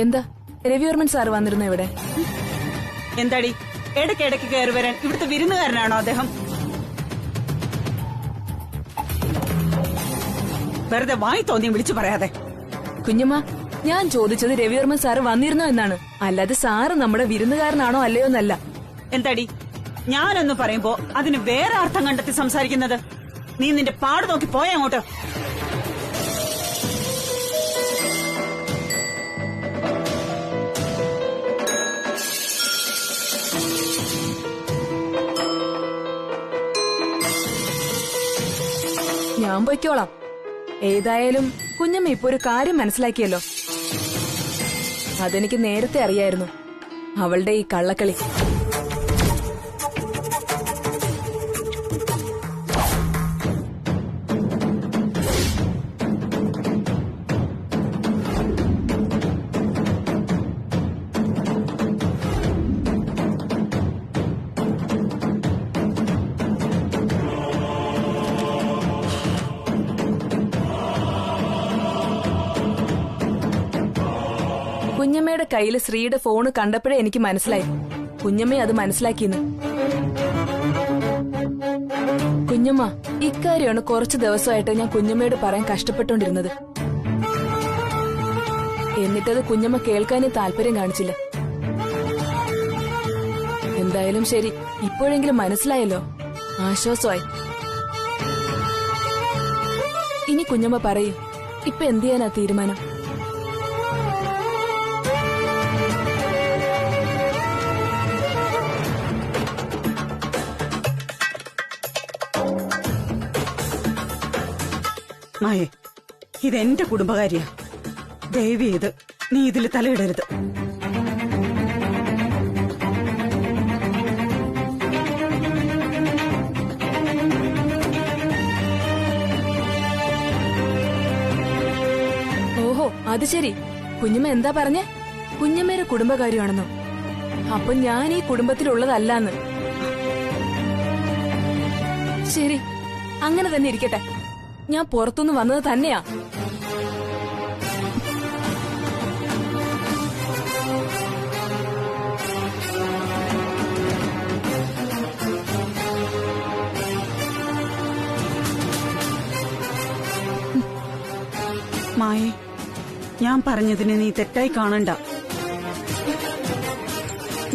എന്താ രവിവർമ്മൻ സാർ വന്നിരുന്നു ഇവിടെ? എന്താടി ഇടയ്ക്കിടയ്ക്ക് കയറി വരാൻ ഇവിടുത്തെ വിരുന്നുകാരനാണോ അദ്ദേഹം? വെറുതെ വായി തോന്നി വിളിച്ചു പറയാതെ. കുഞ്ഞമ്മ, ഞാൻ ചോദിച്ചത് രവിവർമ്മൻ സാറ് വന്നിരുന്നോ എന്നാണ്, അല്ലാതെ സാറ് നമ്മുടെ വിരുന്നുകാരനാണോ അല്ലയോ എന്നല്ല. എന്താടി ഞാനൊന്ന് പറയുമ്പോ അതിന് വേറെ അർത്ഥം കണ്ടെത്തി സംസാരിക്കുന്നത്? നീ നിന്റെ പാട് നോക്കി പോയ അങ്ങോട്ട്. ഞാൻ പൊയ്ക്കോളാം. ഏതായാലും കുഞ്ഞമ്മ ഇപ്പൊ ഒരു കാര്യം മനസ്സിലാക്കിയല്ലോ. അതെനിക്ക് നേരത്തെ അറിയായിരുന്നു, അവളുടെ ഈ കള്ളക്കളി. കുഞ്ഞമ്മയുടെ കയ്യിൽ ശ്രീയുടെ ഫോണ് കണ്ടപ്പോഴേ എനിക്ക് മനസ്സിലായി കുഞ്ഞമ്മയെ അത് മനസ്സിലാക്കിയെന്ന്. കുഞ്ഞമ്മ, ഇക്കാര്യമാണ് കുറച്ചു ദിവസമായിട്ട് ഞാൻ കുഞ്ഞമ്മയോട് പറയാൻ കഷ്ടപ്പെട്ടുകൊണ്ടിരുന്നത്. എന്നിട്ടത് കുഞ്ഞമ്മ കേൾക്കാനേ താല്പര്യം കാണിച്ചില്ല. എന്തായാലും ശരി, ഇപ്പോഴെങ്കിലും മനസ്സിലായല്ലോ, ആശ്വാസമായി. ഇനി കുഞ്ഞമ്മ പറയൂ, ഇപ്പൊ എന്ത് ചെയ്യാനാ തീരുമാനം? മായേ, ഇതെന്റെ കുടുംബകാര്യ. ദയവ് ചെയ്ത് നീ ഇതിൽ തലയിടരുത്. ഓഹോ, അത് ശരി. കുഞ്ഞമ്മ എന്താ പറഞ്ഞേ? കുഞ്ഞമ്മയുടെ കുടുംബകാര്യമാണെന്നോ? അപ്പൊ ഞാൻ ഈ കുടുംബത്തിലുള്ളതല്ലാന്ന്. ശരി, അങ്ങനെ തന്നെ ഇരിക്കട്ടെ. ഞാൻ പുറത്തുനിന്ന് വന്നത് തന്നെയാ. മായേ, ഞാൻ പറഞ്ഞതിന് നീ തെറ്റായി കാണണ്ട.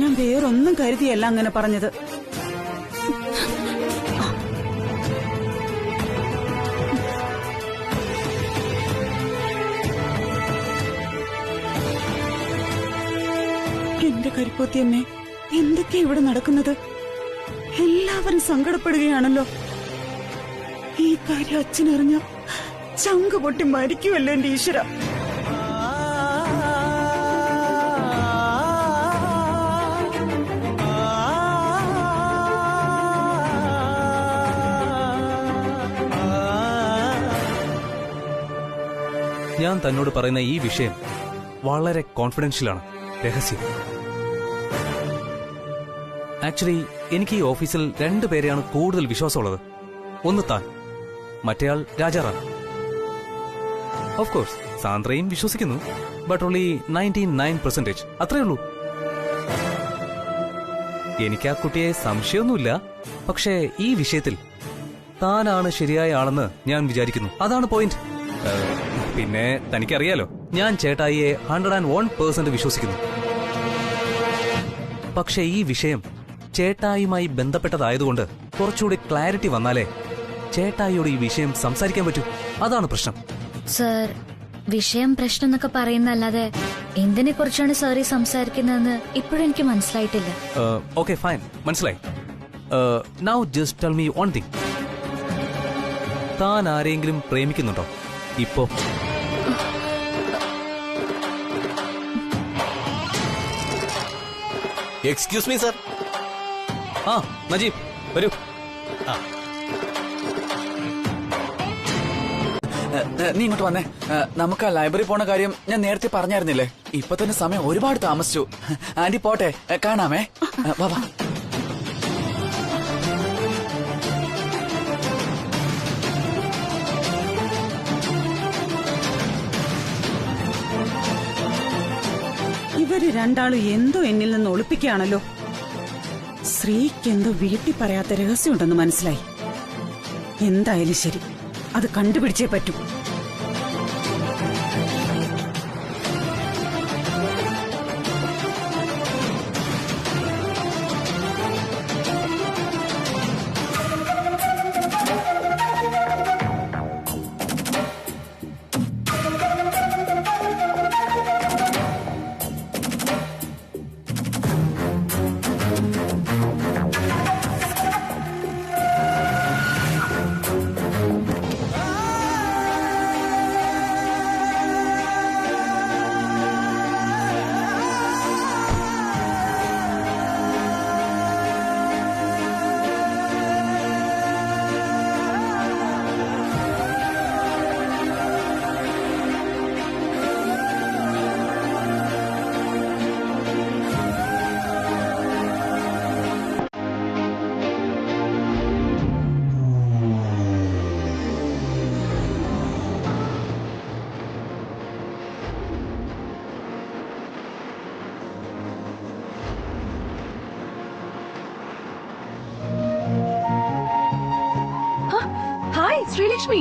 ഞാൻ വേറൊന്നും കരുതിയല്ല അങ്ങനെ പറഞ്ഞത്. എന്റെ കരിപ്പോത്തിയമ്മേ, എന്തൊക്കെയാ ഇവിടെ നടക്കുന്നത്? എല്ലാവരും സങ്കടപ്പെടുകയാണല്ലോ. ഈ കാര്യം അച്ഛനറിഞ്ഞ ചങ്ക് പൊട്ടി മരിക്കുമല്ലോ എന്റെ ഈശ്വര. ഞാൻ തന്നോട് പറയുന്ന ഈ വിഷയം വളരെ കോൺഫിഡൻഷ്യലാണ്, രഹസ്യം. ആക്ച്വലി എനിക്ക് ഈ ഓഫീസിൽ 2 പേരെയാണ് കൂടുതൽ വിശ്വാസമുള്ളത്. ഒന്ന് താൻ, മറ്റേയാൾ രാജാറാം. ഓഫ് കോഴ്സ് സാന്ദ്രയും വിശ്വസിക്കുന്നു, ബട്ട് ഓൺലി 99%. അത്രേ ഉള്ളൂ. എനിക്ക് ആ കുട്ടിയെ സംശയമൊന്നുമില്ല, പക്ഷേ ഈ വിഷയത്തിൽ താനാണ് ശരിയായ ആളെന്ന് ഞാൻ വിചാരിക്കുന്നു. അതാണ് പോയിന്റ്. പിന്നെ തനിക്കറിയാലോ, ഞാൻ ചേട്ടായിയെ 101% വിശ്വസിക്കുന്നു. പക്ഷെ ഈ വിഷയം ചേട്ടായിയുമായി ബന്ധപ്പെട്ടതായതുകൊണ്ട് കുറച്ചുകൂടി ക്ലാരിറ്റി വന്നാലേ ചേട്ടായിയോട് ഈ വിഷയം സംസാരിക്കാൻ പറ്റൂ. അതാണ് പ്രശ്നം. സർ, വിഷയം പ്രശ്നം എന്നൊക്കെ പറയുന്നല്ലാതെ എന്തിനെ കുറിച്ചാണ് സാറി സംസാരിക്കുന്നതെന്ന് ഇപ്പോഴും എനിക്ക് മനസ്സിലായിട്ടില്ല. ഓക്കെ, ഫൈൻ, മനസ്സിലായി. Now just tell me one thing. താൻ ആരെങ്കിലും പ്രേമിക്കുന്നുണ്ടോ ഇപ്പോ? Excuse me sir. ആ, നജീബ് വരൂ. നീ ഇങ്ങോട്ട് വന്നേ. നമുക്ക് ആ ലൈബ്രറി പോണ കാര്യം ഞാൻ നേരത്തെ പറഞ്ഞായിരുന്നില്ലേ? ഇപ്പൊ തന്നെ സമയം ഒരുപാട് താമസിച്ചു. ആന്റി പോട്ടെ, കാണാമേ. വാ വാ. ഇവര് രണ്ടാളും എന്തോ എന്നിൽ നിന്ന് ഒളിപ്പിക്കുകയാണല്ലോ. ശ്രീക്ക് എന്തോ വീട്ടിൽ പറയാത്ത രഹസ്യമുണ്ടെന്ന് മനസ്സിലായി. എന്തായാലും ശരി, അത് കണ്ടുപിടിച്ചേ പറ്റൂ. Hi Sreelakshmi.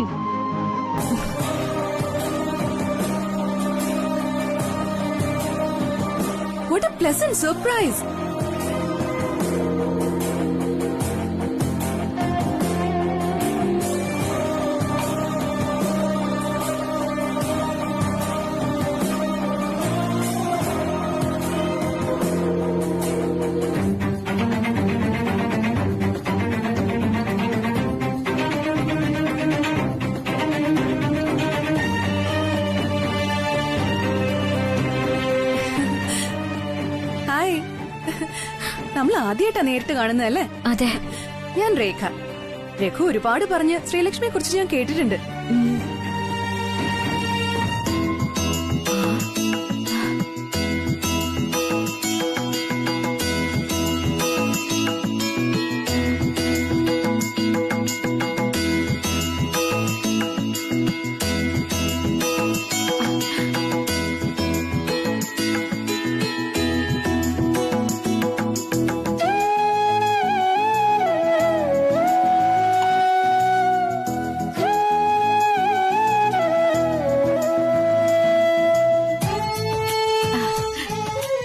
What a pleasant surprise. നമ്മൾ ആദ്യമായിട്ടാ നേരിട്ട് കാണുന്നതല്ലേ? അതെ. ഞാൻ രേഖ. രഘു ഒരുപാട് പറഞ്ഞ് ശ്രീലക്ഷ്മിയെ കുറിച്ച് ഞാൻ കേട്ടിട്ടുണ്ട്.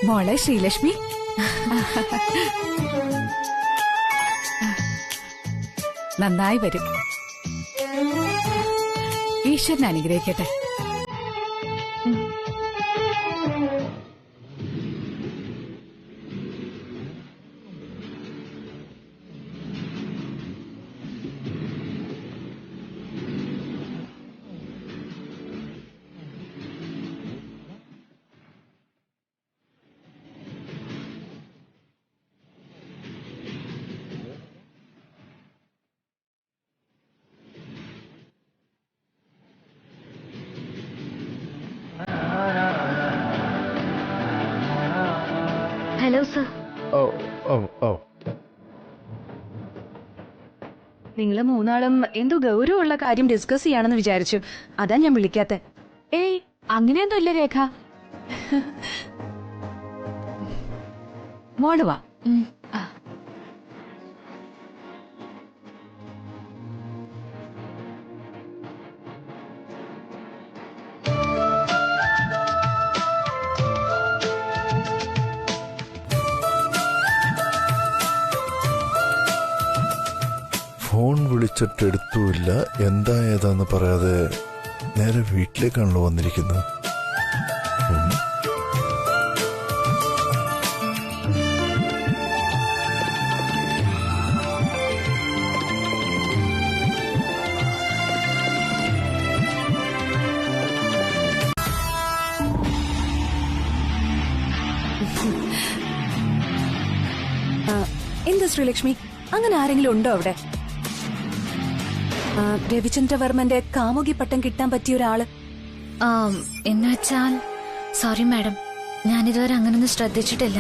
മോളെ ശ്രീലക്ഷ്മി, നന്നായി വരും. ഈശ്വരൻ അനുഗ്രഹിക്കട്ടെ. Hello sir. നിങ്ങള് മൂന്നാളും എന്തോ ഗൗരവമുള്ള കാര്യം ഡിസ്കസ് ചെയ്യാണെന്ന് വിചാരിച്ചു. അതാ ഞാൻ വിളിക്കാത്തെ. ഏയ് അങ്ങനെയൊന്നും ഇല്ല രേഖ. മോള് വാ. ഫോൺ വിളിച്ചിട്ട് എടുത്തുമില്ല, എന്താ ഏതാന്ന് പറയാതെ നേരെ വീട്ടിലേക്കാണല്ലോ വന്നിരിക്കുന്നത്. എന്താ ശ്രീലക്ഷ്മി, അങ്ങനെ ആരെങ്കിലും ഉണ്ടോ അവിടെ? രവിചന്ദ്രവർമ്മന്റെ കാമുകി പട്ടം കിട്ടാൻ പറ്റിയ ഒരാള്? എന്നുവെച്ചാൽ സോറി മാഡം, ഞാനിതുവരെ അങ്ങനൊന്നും ശ്രദ്ധിച്ചിട്ടില്ല.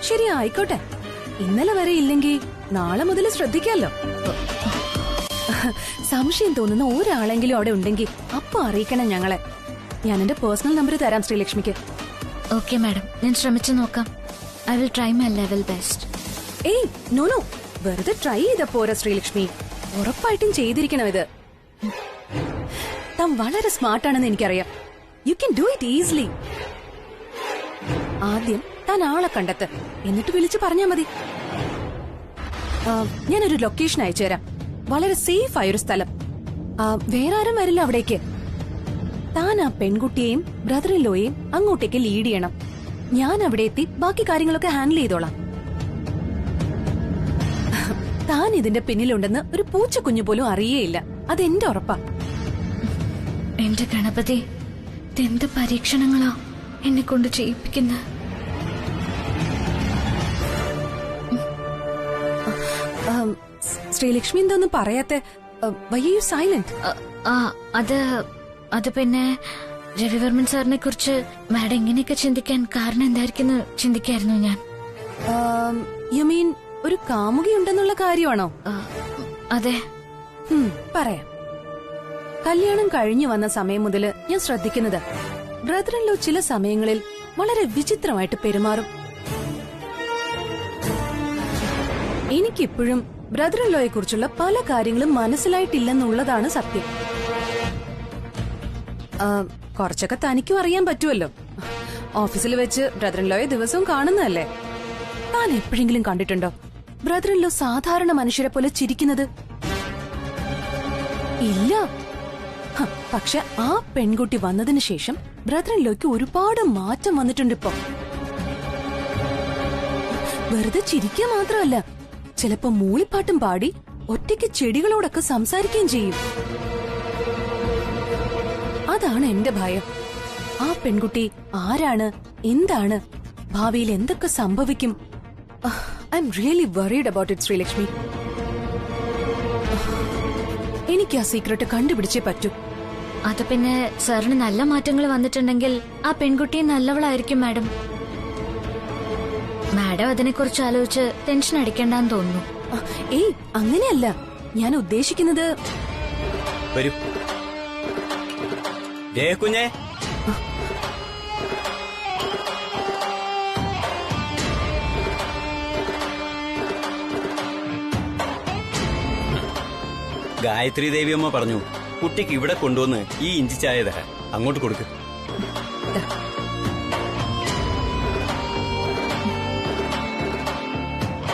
ശരി, ആയിക്കോട്ടെ. ഇന്നലെ വരെ ഇല്ലെങ്കിൽ നാളെ മുതൽ ശ്രദ്ധിക്കാമല്ലോ. സംശയം തോന്നുന്ന ഒരാളെങ്കിലും അവിടെ ഉണ്ടെങ്കിൽ അപ്പൊ അറിയിക്കണം ഞങ്ങളെ. ഞാൻ എന്റെ പേഴ്സണൽ നമ്പർ തരാം ശ്രീലക്ഷ്മിക്ക്. ഓക്കെ മാഡം, ഞാൻ ശ്രമിച്ചു നോക്കാം. I will try my level best. ഏയ് നോ വെറുതെ ട്രൈ ചെയ്ത പോരാ ശ്രീലക്ഷ്മി, ഉറപ്പായിട്ടും ചെയ്തിരിക്കണം ഇത്. താൻ വളരെ സ്മാർട്ടാണെന്ന് എനിക്കറിയാം. You can do it easily. ആദ്യം താൻ ആളെ കണ്ടെത്ത്, എന്നിട്ട് വിളിച്ചു പറഞ്ഞാ മതി. ഞാനൊരു ലൊക്കേഷൻ അയച്ചുതരാം. വളരെ സേഫ് ആയൊരു സ്ഥലം. വേറെ ആരും വരില്ല അവിടേക്ക്. താൻ ആ പെൺകുട്ടിയെയും ബ്രദർ ഇൻ ലോയെയും അങ്ങോട്ടേക്ക് ലീഡ് ചെയ്യണം. ഞാൻ അവിടെ എത്തി ബാക്കി കാര്യങ്ങളൊക്കെ ഹാൻഡിൽ ചെയ്തോളാം. താൻ ഇതിന്റെ പിന്നിലുണ്ടെന്ന് ഒരു പൂച്ചക്കുഞ്ഞു പോലും അറിയേയില്ല. അതെന്റെ ഉറപ്പാ. എന്റെ ഗണപതി, ഇതെന്ത് പരീക്ഷണങ്ങളാ എന്നെ കൊണ്ട് ചെയ്യിപ്പിക്കുന്ന. ശ്രീലക്ഷ്മി എന്തോന്നും പറയാത്തെ? Why are you silent? അത് പിന്നെ രവിവർമ്മൻ സാറിനെ കുറിച്ച് മാഡം ഇങ്ങനെയൊക്കെ ചിന്തിക്കാൻ കാരണം എന്തായിരിക്കും ചിന്തിക്കായിരുന്നു ഞാൻ. യു മീൻ ഒരു കാമുകിയുണ്ടെന്നുള്ള കാര്യമാണോ? അതെ. പറയാം. കല്യാണം കഴിഞ്ഞു വന്ന സമയം മുതല് ഞാൻ ശ്രദ്ധിക്കുന്നത് ബ്രദർ ഇൻ ലോ ചില സമയങ്ങളിൽ വളരെ വിചിത്രമായിട്ട് പെരുമാറും. എനിക്കിപ്പോഴും ബ്രദർ ഇൻ ലോയെ കുറിച്ചുള്ള പല കാര്യങ്ങളും മനസ്സിലായിട്ടില്ലെന്നുള്ളതാണ് സത്യം. കുറച്ചൊക്കെ തനിക്കും അറിയാൻ പറ്റുമല്ലോ. ഓഫീസിൽ വെച്ച് ബ്രദർ ഇൻ ലോയെ ദിവസവും കാണുന്നതല്ലേ. താൻ എപ്പോഴെങ്കിലും കണ്ടിട്ടുണ്ടോ ബ്രദർ ഇൻ ലോ സാധാരണ മനുഷ്യരെ പോലെ ചിരിക്കുന്നത്? ഇല്ല. പക്ഷെ ആ പെൺകുട്ടി വന്നതിന് ശേഷം ബ്രദർ ഇൻ ലോയ്ക്ക് ഒരുപാട് മാറ്റം വന്നിട്ടുണ്ട്. ഇപ്പൊ വെറുതെ ചിരിക്കുക മാത്രമല്ല, ചിലപ്പോ മൂളിപ്പാട്ടും പാടി ഒറ്റയ്ക്ക് ചെടികളോടൊക്കെ സംസാരിക്കുകയും ചെയ്യും. അതാണ് എന്റെ ഭയം. ആ പെൺകുട്ടി ആരാണ്, എന്താണ്, ഭാവിയിൽ എന്തൊക്കെ സംഭവിക്കും? I am really worried about it Sreelakshmi. എനിക്ക് ആ സീക്രട്ട് കണ്ടുപിടിച്ചേ പറ്റൂ. അത് പിന്നെ സാറിന് നല്ല മാറ്റങ്ങൾ വന്നിട്ടുണ്ടെങ്കിൽ ആ പെൺകുട്ടിയെ നല്ലവളായിരിക്കും മാഡം. മാഡം അതിനെക്കുറിച്ച് ആലോചിച്ച് ടെൻഷൻ അടിക്കണ്ടെന്ന് തോന്നുന്നു. ഏയ് അങ്ങനെയല്ല ഞാൻ ഉദ്ദേശിക്കുന്നത്. വരൂ കുഞ്ഞേ. ഗായത്രി ദേവിയമ്മ പറഞ്ഞു കുട്ടിക്ക് ഇവിടെ കൊണ്ടുവന്ന് ഈ ഇഞ്ചി ചായ തരാൻ. അങ്ങോട്ട് കൊടുക്ക്.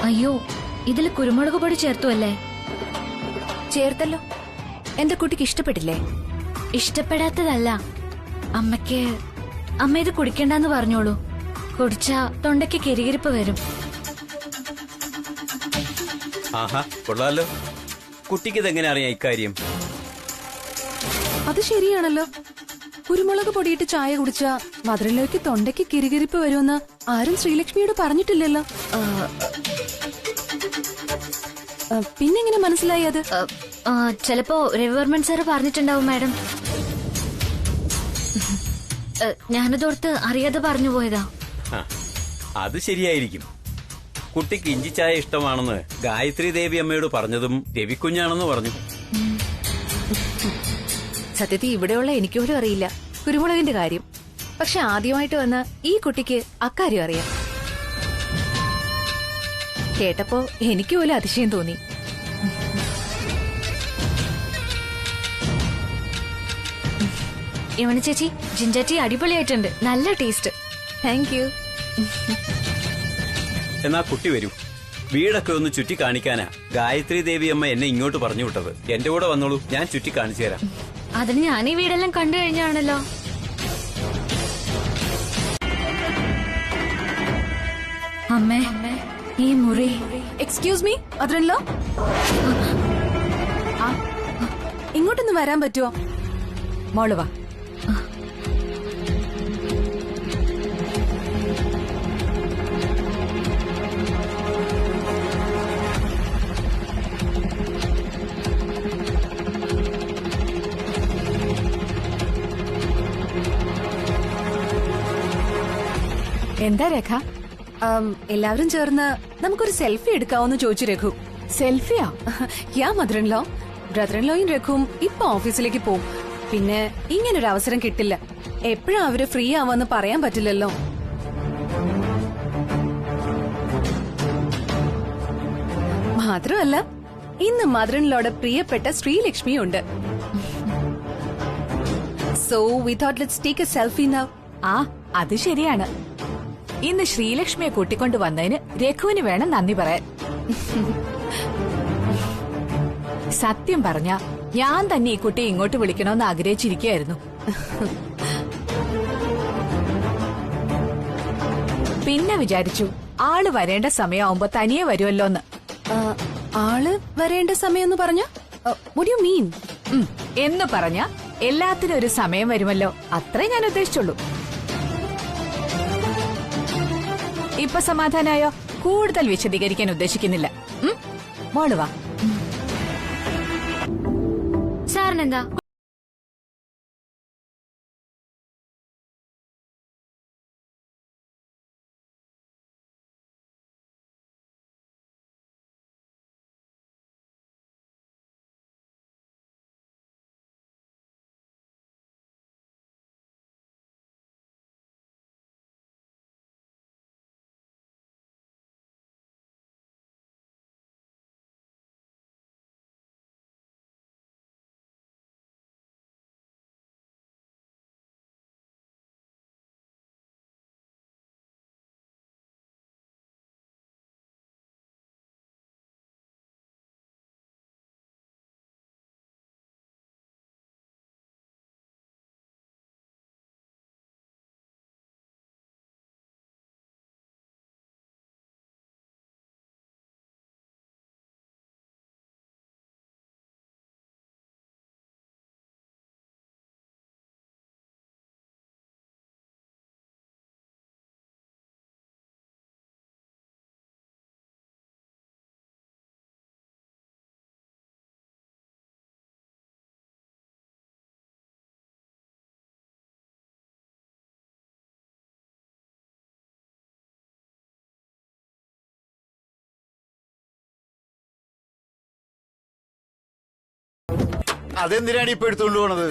അയ്യോ, ഇതിൽ കുരുമുളക് പൊടി ചേർത്തു അല്ലേ? ചേർത്തല്ലോ. എന്റെ കുട്ടിക്ക് ഇഷ്ടപ്പെട്ടില്ലേ? ഇഷ്ടപ്പെടാത്തതല്ല, അമ്മ ഇത് കുടിക്കണ്ടെന്ന് പറഞ്ഞോളൂ. കുടിച്ചാ തൊണ്ടയ്ക്ക് കിരികിരിപ്പ് വരും. ആഹാ, കൊള്ളാലോ. കുട്ടിക്ക് ഇതെങ്ങനെ അറിയാം ഇക്കാര്യം? അത് ശരിയാണല്ലോ. കുരുമുളക് പൊടിയിട്ട് ചായ കുടിച്ചാ മധുരയിലേക്ക് തൊണ്ടയ്ക്ക് കിരികിരിപ്പ് വരുമെന്ന് ആരും ശ്രീലക്ഷ്മിയോട് പറഞ്ഞിട്ടില്ലല്ലോ. പിന്നെങ്ങനെ മനസ്സിലായി അത്? ചിലപ്പോ രവിവർമ്മൻ സാറ് പറഞ്ഞിട്ടുണ്ടാവും മാഡം. ഞാനതോർത്ത് അറിയാതെ പറഞ്ഞു പോയതാ. അത് ശരിയായിരിക്കും. കുട്ടിക്ക് ഇഞ്ചി ചായ ഇഷ്ടമാണെന്ന് ഗായത്രി ദേവി അമ്മയോട് പറഞ്ഞതും രവിക്കുഞ്ഞാണെന്ന് പറഞ്ഞു. സത്യത്തിൽ ഇവിടെയുള്ള എനിക്ക് പോലും അറിയില്ല കുരുമുളകിന്റെ കാര്യം. പക്ഷെ ആദ്യമായിട്ട് വന്ന ഈ കുട്ടിക്ക് അക്കാര്യം അറിയാം. കേട്ടപ്പോ എനിക്ക് പോലും അതിശയം തോന്നി. യവന ചേച്ചി, ജിഞ്ചർ ടീ അടിപൊളിയായിട്ടുണ്ട്. നല്ല ടേസ്റ്റ്. Thank you. എന്നാ കുട്ടി വരൂ. വീടൊക്കെ ഒന്ന് ചുറ്റി കാണിക്കാനാ ഗായത്രി ദേവി അമ്മ എന്നെ ഇങ്ങോട്ട് പറഞ്ഞു വിട്ടത്. എന്റെ കൂടെ വന്നോളൂ, ഞാൻ ചുറ്റി കാണിച്ചു തരാം. അതിന് ഞാൻ ഈ വീടെല്ലാം കണ്ടു കഴിഞ്ഞാണല്ലോ. അമ്മേ, ഈ മുറി. എക്സ്ക്യൂസ് മീ, അതിനല്ലോ ഇങ്ങോട്ടൊന്ന് വരാൻ പറ്റുമോ? മോള് വാ. എന്താ രേഖ? എല്ലാവരും ചേർന്ന് നമുക്കൊരു സെൽഫി എടുക്കാവോന്ന് ചോദിച്ചു രഘു. സെൽഫിയാ? യാ മദറിൻലോ. ബ്രദറിൻലോയും രഘുവും ഇപ്പൊ ഓഫീസിലേക്ക് പോവും. പിന്നെ ഇങ്ങനൊരു അവസരം കിട്ടില്ല. എപ്പോഴാ അവര് ഫ്രീ ആവാന്ന് പറയാൻ പറ്റില്ലല്ലോ. മാത്രമല്ല ഇന്ന് മദറിനിലോട് പ്രിയപ്പെട്ട ശ്രീലക്ഷ്മി ഉണ്ട്. So we thought let's take A selfie now. ആ അത് ശരിയാണ്. ഇന്ന് ശ്രീലക്ഷ്മിയെ കൂട്ടിക്കൊണ്ട് വന്നതിന് രഘുവിന് വേണം നന്ദി പറയാൻ. സത്യം പറഞ്ഞ ഞാൻ തന്നെ ഈ കുട്ടിയെ ഇങ്ങോട്ട് വിളിക്കണമെന്ന് ആഗ്രഹിച്ചിരിക്കുകയായിരുന്നു. പിന്നെ വിചാരിച്ചു ആള് വരേണ്ട സമയമാവുമ്പോ തനിയെ വരുമല്ലോന്ന്. ആള് വരേണ്ട സമയം എന്ന് പറഞ്ഞ what do you mean? എന്ന് പറഞ്ഞ എല്ലാത്തിനും ഒരു സമയം വരുമല്ലോ, അത്രേ ഞാൻ ഉദ്ദേശിച്ചുള്ളൂ. ഇപ്പൊ സമാധാനായോ? കൂടുതൽ വിശദീകരിക്കാൻ ഉദ്ദേശിക്കുന്നില്ല. മോള് വാ. സാറിനെന്താ? അതെന്തിനാണ് ഇപ്പൊ എടുത്തുകൊണ്ട് പോണത്?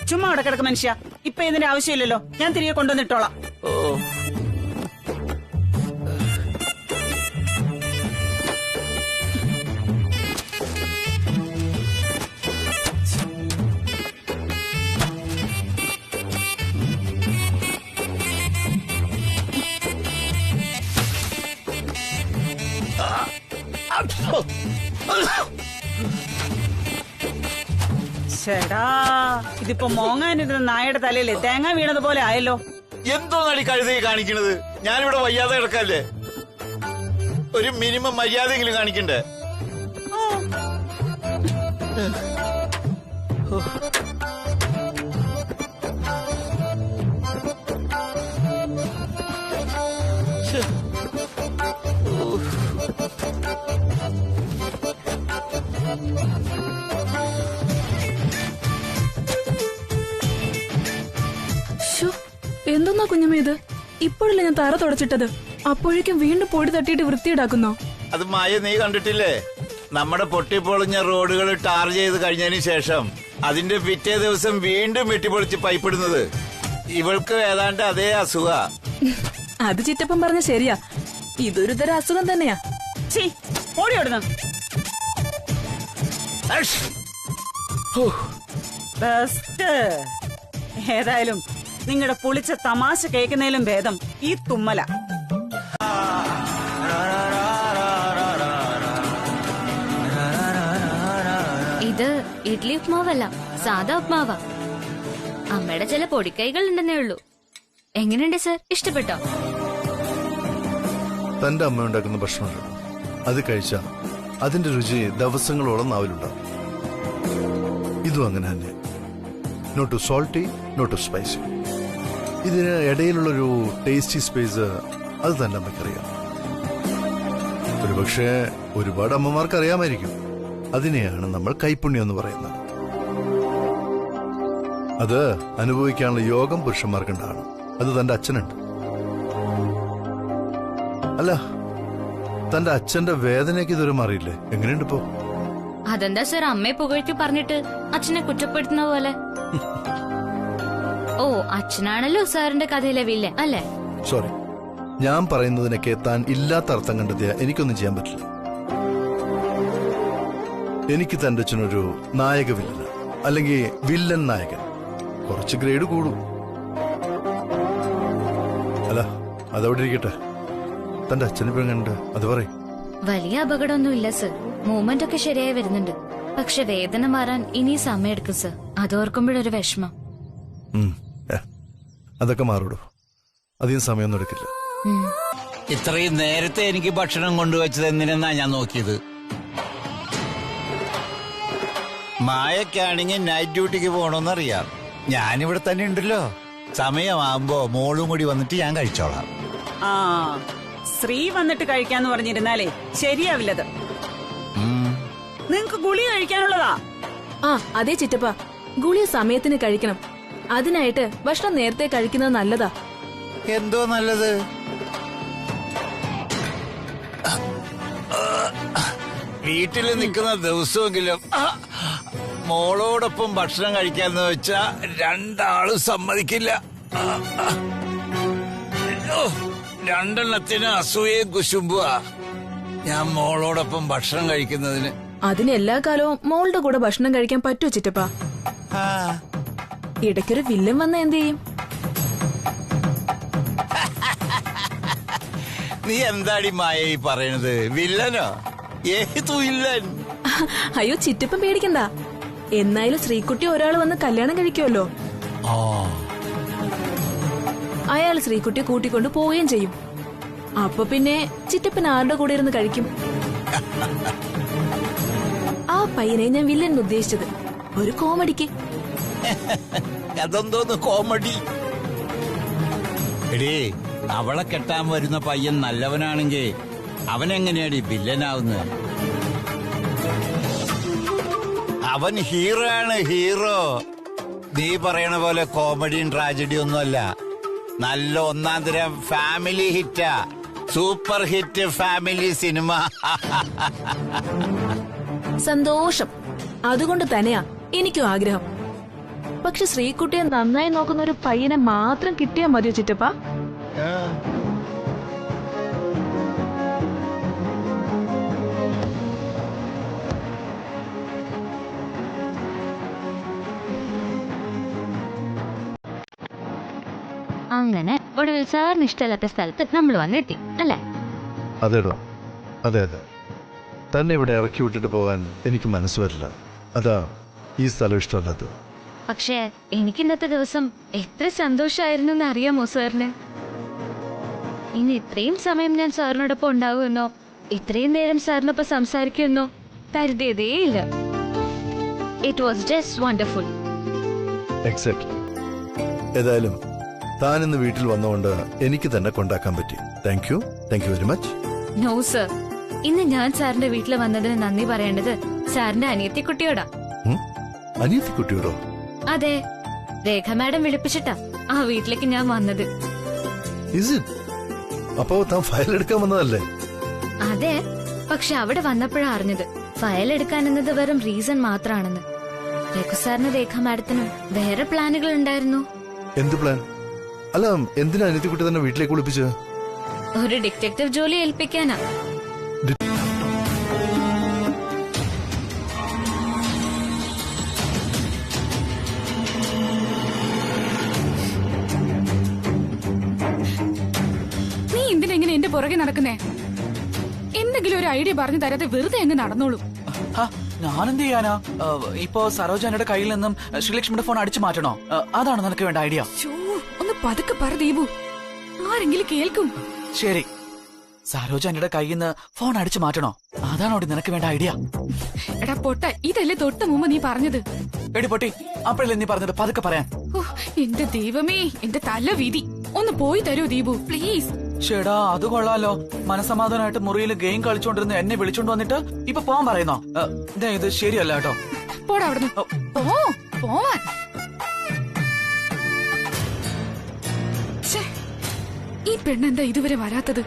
ചുമ്മാ അവിടെ കിടക്ക് മനുഷ്യ. ഇപ്പൊ ഇതിന്റെ ആവശ്യമില്ലല്ലോ, ഞാൻ തിരികെ കൊണ്ടുവന്നിട്ടോളാം. ഓ ചേടാ, ഇതിപ്പോ മോങ്ങാനിരുന്ന നായയുടെ തലയിൽ തേങ്ങ വീണതുപോലെ ആയല്ലോ. എന്തോ നടി കഴുതി കാണിക്കണത്? ഞാനിവിടെ വയ്യാതെ കിടക്കല്ലേ, ഒരു മിനിമം മര്യാദയെങ്കിലും കാണിക്കണ്ടേ? എന്തൊന്നാ കുഞ്ഞമ്മ ഇത്? ഇപ്പോഴല്ലേ ഞാൻ തറ തുടച്ചിട്ടത്, അപ്പോഴേക്കും വീണ്ടും പൊടി തട്ടിയിട്ട് വൃത്തിയിടാക്കുന്നോ? അത് മായ നീ കണ്ടിട്ടില്ലേ? നമ്മുടെ പൊട്ടിപ്പൊളിഞ്ഞ റോഡുകൾ ടാർ ചെയ്ത് കഴിഞ്ഞതിന് ശേഷം അതിന്റെ പിറ്റേ ദിവസം വീണ്ടും വെട്ടിപ്പൊളിച്ച് പൈപ്പിടുന്നത്. ഇവൾക്ക് ഏതാണ്ട് അതേ അസുഖ. അത് ചിറ്റപ്പം പറഞ്ഞ ശരിയാ, ഇതൊരു തരം അസുഖം തന്നെയാ. ഓടിയോടുന്നു. ബെസ്റ്റ്. ഏതായാലും നിങ്ങളുടെ പുളിച്ച തമാശ കേൾക്കുന്നതിലും ഭേദം ഈ തുമ്മല. ഇത് ഇഡ്ലി ഉപ്മാവല്ല, സാധാ ഉപ്മാവാ. അമ്മയുടെ ചില പൊടിക്കൈകൾ ഉണ്ടെന്നേ ഉള്ളൂ. എങ്ങനെയുണ്ട് സർ, ഇഷ്ടപ്പെട്ടോ? തന്റെ അമ്മ ഉണ്ടാക്കുന്ന ഭക്ഷണം അത് കഴിച്ചാ അതിന്റെ രുചി ദിവസങ്ങളോളം നാവിലുണ്ടാവും. ഇതും അങ്ങനെ തന്നെ. Not to salty, not to spicy. ഇതിന് ഇടയിലുള്ളൊരു ടേസ്റ്റി സ്പേസ് അത് തന്നെ അമ്മയ്ക്കറിയാം. ഒരുപക്ഷെ ഒരുപാട് അമ്മമാർക്ക് അറിയാമായിരിക്കും. അതിനെയാണ് നമ്മൾ കൈപ്പുണ്യം എന്ന് പറയുന്നത്. അത് അനുഭവിക്കാനുള്ള യോഗം പുരുഷന്മാർക്കുണ്ടാണ്. അത് തന്റെ അച്ഛനുണ്ട്. അല്ല, തന്റെ അച്ഛന്റെ വേദനയ്ക്ക് ഇതുവരെ മാറിയില്ലേ? എങ്ങനെയുണ്ട് ഇപ്പോ? അതെന്താ സർ അമ്മയെ പുകഴ്ത്തി പറഞ്ഞിട്ട് അച്ഛനെ കുറ്റപ്പെടുത്തുന്ന പോലെ? ഓ, അച്ഛനാണല്ലോ സാറിന്റെ കഥയിലെ വില്ലൻ അല്ലേ? സോറി, ഞാൻ പറയുന്നതിനൊക്കെ താൻ ഇല്ലാത്ത അർത്ഥം കണ്ടെത്തിയ എനിക്കൊന്നും ചെയ്യാൻ പറ്റില്ല. എനിക്ക് തന്റെ അച്ഛനൊരു നായക വില്ലൻ, അല്ലെങ്കിൽ വില്ലൻ നായകൻ. കുറച്ച് ഗ്രേഡ് കൂടും. അല്ല, അതവിടെ ഇരിക്കട്ടെ. തന്റെ അച്ഛനിപ്പോ എങ്ങനെയുണ്ട് അത് പറയും. വലിയ അപകടമൊന്നുമില്ല സർ. മൂവ്മെന്റ് ഒക്കെ ശരിയായി വരുന്നുണ്ട്. പക്ഷെ വേദന മാറാൻ ഇനി സമയമെടുക്കും സർ. അതോർക്കുമ്പോഴൊരു വിഷമം. അതൊക്കെ മാറൂടോ. അധികം സമയമൊന്നും എടുക്കില്ല. ഇത്രയും നേരത്തെ എനിക്ക് ഭക്ഷണം കൊണ്ടുവച്ചത് എന്തിനെന്നാ ഞാൻ നോക്കിയത്. മായക്കാണെങ്കിൽ നൈറ്റ് ഡ്യൂട്ടിക്ക് പോകണമെന്നറിയാം. ഞാനിവിടെ തന്നെ ഉണ്ടല്ലോ. സമയമാകുമ്പോ മോളും കൂടി വന്നിട്ട് ഞാൻ കഴിച്ചോളാം. ആ, ശ്രീ വന്നിട്ട് കഴിക്കാന്ന് പറഞ്ഞിരുന്നാലേ ശരിയാവില്ലത്. നിങ്ങക്ക് ഗുളി കഴിക്കാനുള്ളതാ. ആ അതെ ചിറ്റപ്പ, ഗുളിയ സമയത്തിന് കഴിക്കണം. അതിനായിട്ട് ഭക്ഷണം നേരത്തെ കഴിക്കുന്നത് നല്ലതാ. എന്തോ നല്ലത്? വീട്ടിൽ നിൽക്കുന്ന ദിവസമെങ്കിലും മോളോടൊപ്പം ഭക്ഷണം കഴിക്കാന്ന് വെച്ചാ രണ്ടാളും സമ്മതിക്കില്ല. രണ്ടെണ്ണത്തിന് അസൂയയും കുശുമ്പുവാ ഞാൻ മോളോടൊപ്പം ഭക്ഷണം കഴിക്കുന്നതിന്. അതിന് എല്ലാ കാലവും മോളുടെ കൂടെ ഭക്ഷണം കഴിക്കാൻ പറ്റുമോ ചിറ്റപ്പ? ഇടയ്ക്കൊരു വില്ലൻ വന്ന എന്ത് ചെയ്യും? നീ എന്താടി മായ ഈ പറയണത്? വില്ലനോ? ഏതു വില്ലൻ? അയ്യോ ചിറ്റപ്പൻ പേടിക്കണ്ട. എന്നായാലും ശ്രീകുട്ടി ഒരാൾ വന്ന് കല്യാണം കഴിക്കുമല്ലോ. അയാൾ ശ്രീകുട്ടിയെ കൂട്ടിക്കൊണ്ട് പോവുകയും ചെയ്യും. അപ്പൊ പിന്നെ ചിറ്റപ്പൻ ആരുടെ കൂടെ ഇരുന്ന് കഴിക്കും? ആ പയ്യനെ ഞാൻ വില്ലൻ ഉദ്ദേശിച്ചത് ഒരു കോമഡിക്ക്. അതെന്തോന്ന് കോമഡി? എടീ, അവളെ കെട്ടാൻ വരുന്ന പയ്യൻ നല്ലവനാണെങ്കിൽ അവനെങ്ങനെയാടി വില്ലനാവുന്നത്? അവൻ ഹീറോ ആണ്, ഹീറോ. നീ പറയണ പോലെ കോമഡിയും ട്രാജഡിയും ഒന്നുമല്ല. നല്ല ഒന്നാം തരം ഫാമിലി ഹിറ്റാ. Super hit family cinema. സന്തോഷം. അതുകൊണ്ട് തന്നെയാ എനിക്കും ആഗ്രഹം. പക്ഷെ ശ്രീകുട്ടിയെ നന്നായി നോക്കുന്ന ഒരു പയ്യനെ മാത്രം കിട്ടിയാൽ മതിയോ ചിറ്റപ്പ? അങ്ങനെ ഒടുവിൽ സാറിന് ഇഷ്ടമില്ലാത്ത സ്ഥലത്ത് നമ്മൾ വന്നെത്തി അല്ലേ? അതേടോ, അതെ അതെ. തന്നെ ഇവിടെ ഇറക്കി വിട്ടിട്ട് പോകാൻ എനിക്ക് മനസ്സ് വരില്ല. അതാ ഈ സ്ഥലം ഇഷ്ടമല്ലാത്തത്. പക്ഷേ എനിക്ക് ഇന്നത്തെ ദിവസം എത്ര സന്തോഷമായിരുന്നു എന്ന് അറിയാമോ സാറിന്? ഇനി ഇത്രയും സമയം ഞാൻ സാറിനോടൊപ്പം ഉണ്ടാവുമെന്നോ ഇത്രയും നേരം സാറിനൊപ്പം സംസാരിക്കുമെന്നോ കരുതിയതേയില്ല. It was just wonderful. Exactly. ഏതായാലും താൻ ഇന്ന് വീട്ടിൽ വന്നുകൊണ്ട് എനിക്ക് തന്നെ കൊണ്ടാക്കാൻ പറ്റി. Thank you very much. No sir, ഇന്ന് ഞാൻ സാറിന്റെ വീട്ടിൽ വന്നതിന് നന്ദി പറയേണ്ടത് സാറിന്റെ അനിയത്തിക്കുട്ടിയോടാ. അനിയത്തിക്കുട്ടിയോടോ? അതെ, രേഖ മാഡം വിളിപ്പിച്ചിട്ടാ ആ വീട്ടിലേക്ക് ഞാൻ വന്നത്. അപ്പോ താൻ ഫയൽ എടുക്കാൻ വന്നതല്ലേ? അതെ, പക്ഷെ അവിടെ വന്നപ്പോഴാ അറിഞ്ഞത് ഫയൽ എടുക്കാൻ എന്നത് വെറും റീസൺ മാത്രമാണെന്ന്. രഘു സാറിന് രേഖ മാഡത്തിനും വേറെ പ്ലാനുകൾ ഉണ്ടായിരുന്നു. എന്ത് പ്ലാൻ? അല്ല, എന്തിനാ അനിയത്തിക്കുട്ടി തന്നെ വീട്ടിലേക്ക് വിളിപ്പിച്ചത്? ഒരു ഡിറ്റക്റ്റീവ് ജോലി ഏൽപ്പിക്കാനാ. നീ എന്തിനെങ്ങനെ എന്റെ പുറകെ നടക്കുന്നേ? എന്തെങ്കിലും ഒരു ഐഡിയ പറഞ്ഞു തരാതെ വെറുതെ അങ്ങ് നടന്നോളൂ. ഞാനെന്ത് ചെയ്യാനാ? ഇപ്പോ സരോജാനയുടെ കയ്യിൽ നിന്നും ശ്രീലക്ഷ്മിയുടെ ഫോൺ അടിച്ചു മാറ്റണോ? അതാണ് നിനക്ക് വേണ്ട ഐഡിയ. ഒന്ന് പതുക്കെ പറ ദീപു, ആരെങ്കിലും കേൾക്കും. ശരി, സരോജാനയുടെ കയ്യിൽ നിന്ന് ഫോൺ അടിച്ചു മാറ്റണോ? അതാണോ നിനക്ക് വേണ്ട ഐഡിയ? എടാ പൊട്ട, ഇതല്ലേ തൊട്ട് മുമ്പ് നീ പറഞ്ഞത്? എടി പൊട്ടി, അപ്പോഴല്ലേ നീ പറഞ്ഞത് പതുക്കെ പറയാൻ? എന്റെ ദൈവമേ, എന്റെ തല വിധി. ഒന്ന് പോയി തരൂ ദീപു പ്ലീസ്. ചേടാ, അത് കൊള്ളാലോ. മനസമാധാനമായിട്ട് മുറിയിൽ ഗെയിം കളിച്ചോണ്ടിരുന്ന എന്നെ വിളിച്ചോണ്ട് വന്നിട്ട് ഇപ്പൊ പോവാൻ പറയുന്നോ? ഇത് ശരിയല്ല കേട്ടോ. പോടാ അവിടുന്ന്, പോവാൻ. ഈ പെണ്ണെന്താ ഇതുവരെ വരാത്തത്?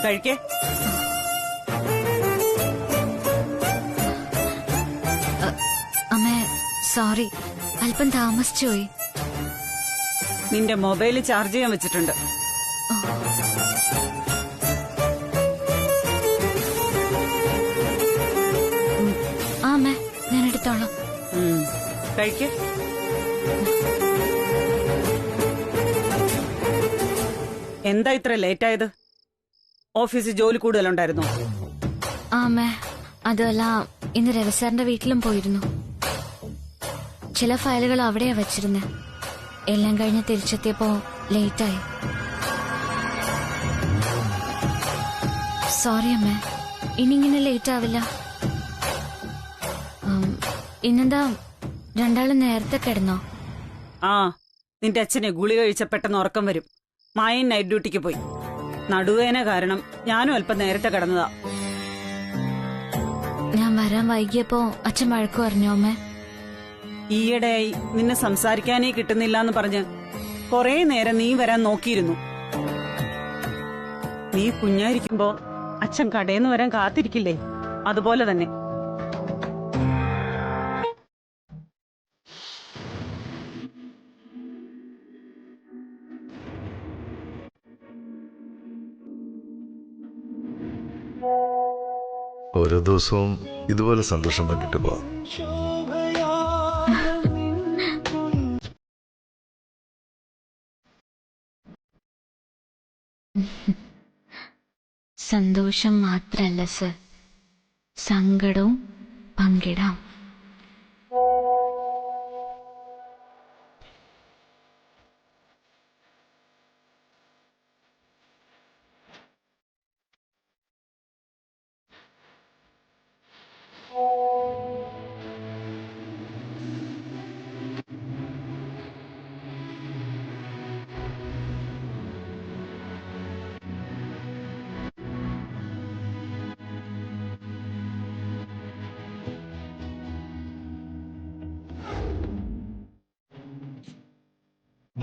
കഴിക്കേ. അമ്മേ സോറി, അല്പം താമസിച്ചു പോയി. നിന്റെ മൊബൈൽ ചാർജ് ചെയ്യാൻ വെച്ചിട്ടുണ്ട്. ആ അമ്മേ, ഞാൻ എടുത്തോളാം. കഴിക്കേ. എന്താ ഇത്ര ലേറ്റ് ആയത്? ഓഫീസിൽ ജോലി കൂടുതലുണ്ടായിരുന്നോ? ആ അമ്മേ, അതല്ല, ഇന്ന് രവി സാറിന്റെ വീട്ടിലും പോയിരുന്നു. ചില ഫയലുകൾ അവിടെയാ വെച്ചിരുന്നെ. എല്ലാം കഴിഞ്ഞ് തിരിച്ചെത്തിയപ്പോ ലേറ്റായി. സോറി അമ്മേ, ഇനിങ്ങനെ ലേറ്റ് ആവില്ല. ഇന്നെന്താ രണ്ടാളും നേരത്തെ കിടന്നോ? ആ, നിന്റെ അച്ഛനെ ഗുളി കഴിച്ച പെട്ടെന്ന് ഉറക്കം വരും. മായൻ നൈറ്റ് ഡ്യൂട്ടിക്ക് പോയി. നടുവേന കാരണം ഞാനും അല്പം നേരത്തെ കിടന്നതാ. ഞാൻ വരാൻ വൈകിയപ്പോ അച്ഛൻ വഴക്കു പറഞ്ഞോ അമ്മേ? ഈയിടെയായി നിന്നെ സംസാരിക്കാനേ കിട്ടുന്നില്ല എന്ന് പറഞ്ഞ് കൊറേ നേരം നീ വരാൻ നോക്കിയിരുന്നു. നീ കുഞ്ഞായിരിക്കുമ്പോ അച്ഛൻ കടയിന്ന് വരാൻ കാത്തിരിക്കില്ലേ? അതുപോലെ തന്നെ. ഓരോ ദിവസവും ഇതുപോലെ സന്തോഷം പങ്കിട്ട് പോവാം. സന്തോഷം മാത്രല്ല സർ, സങ്കടവും പങ്കിടാം.